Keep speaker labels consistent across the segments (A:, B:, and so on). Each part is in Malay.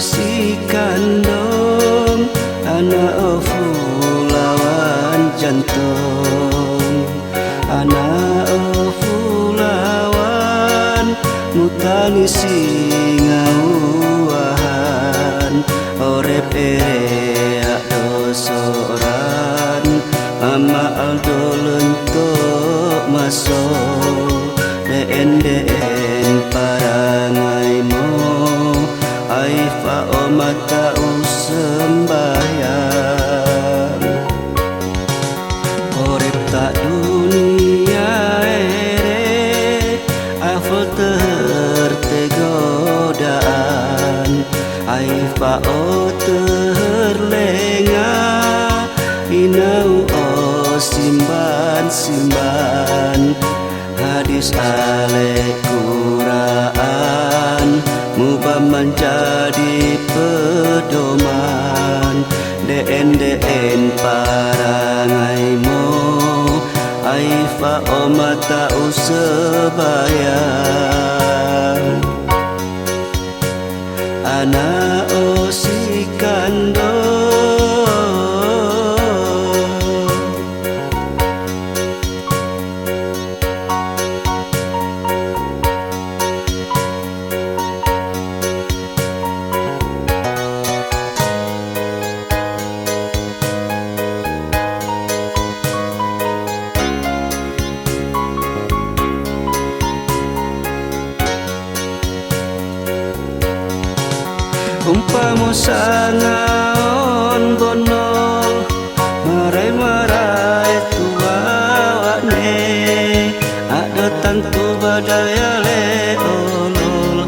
A: Si kandung anak fulawan jantung, anak fulawan mutani singauhan orep ereak dosoran ama aldo lentok masuk deen parangai mo aifa omata sembayang orep tak dunia ere afal tertegodaan aifa o terlenga inau o simban hadis alek Quran mubah menjadi pedoman deen parangai mo aifa omata sebayang anak si kandung. Umpama sangaon bonol marai-marai tuawane ada tantu badaya leolol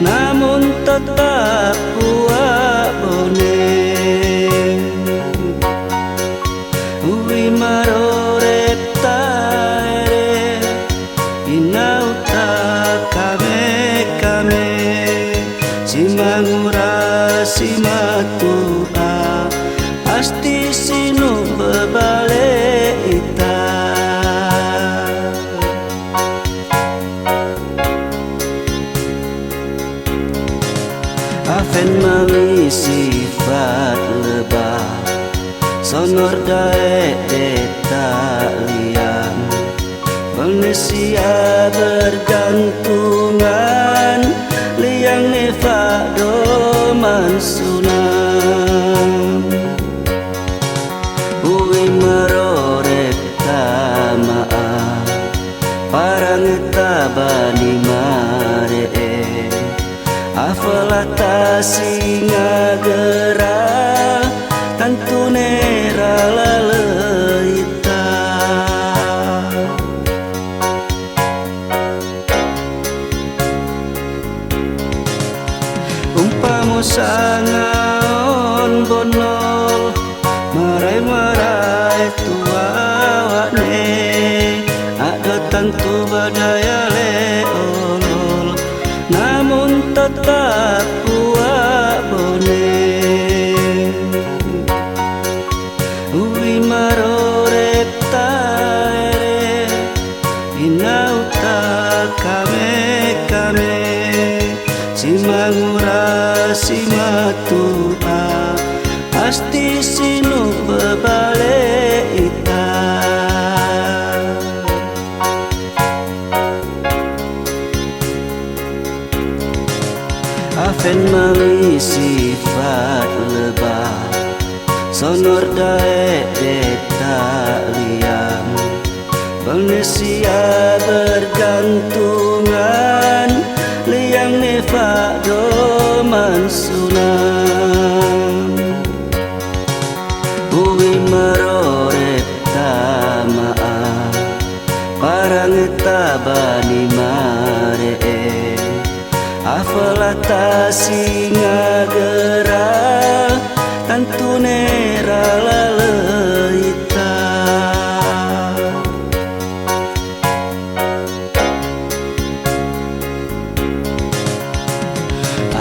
A: namun tetap buat bone uwi marorep taere inauta kame simangura simatua asti sinu bebale ita afen mami sifat lebah sonor dae tak liang Indonesia bergantungan liang nevado mansunam uwi merorep tamaa parang tabani mare afalata singa gerah tantu nera laleita umpama sangaon bonol marai-marai tuawane ada tantu badaya leolol namun tetap buat bone uwi marorep taere inauta kame simangura simatua asti sinu bebale ita afen mami sifat lebah sonor dae tak liang Indonesia bergantungan liang nevado mansunam uwi merorep tamaa parang tabani mare afalata singa gerah tantu nera laleita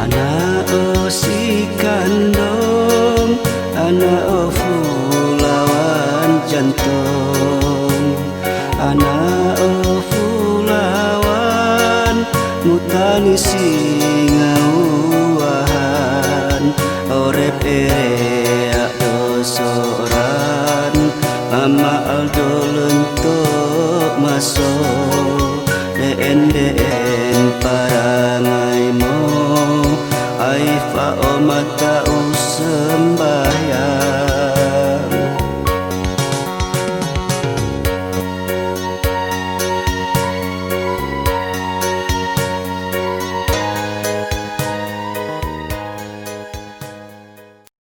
A: anak si kandong anak fulawan jantung anak fulawan mutani singa uahan orep ea dosoran mama aldo lentok masuk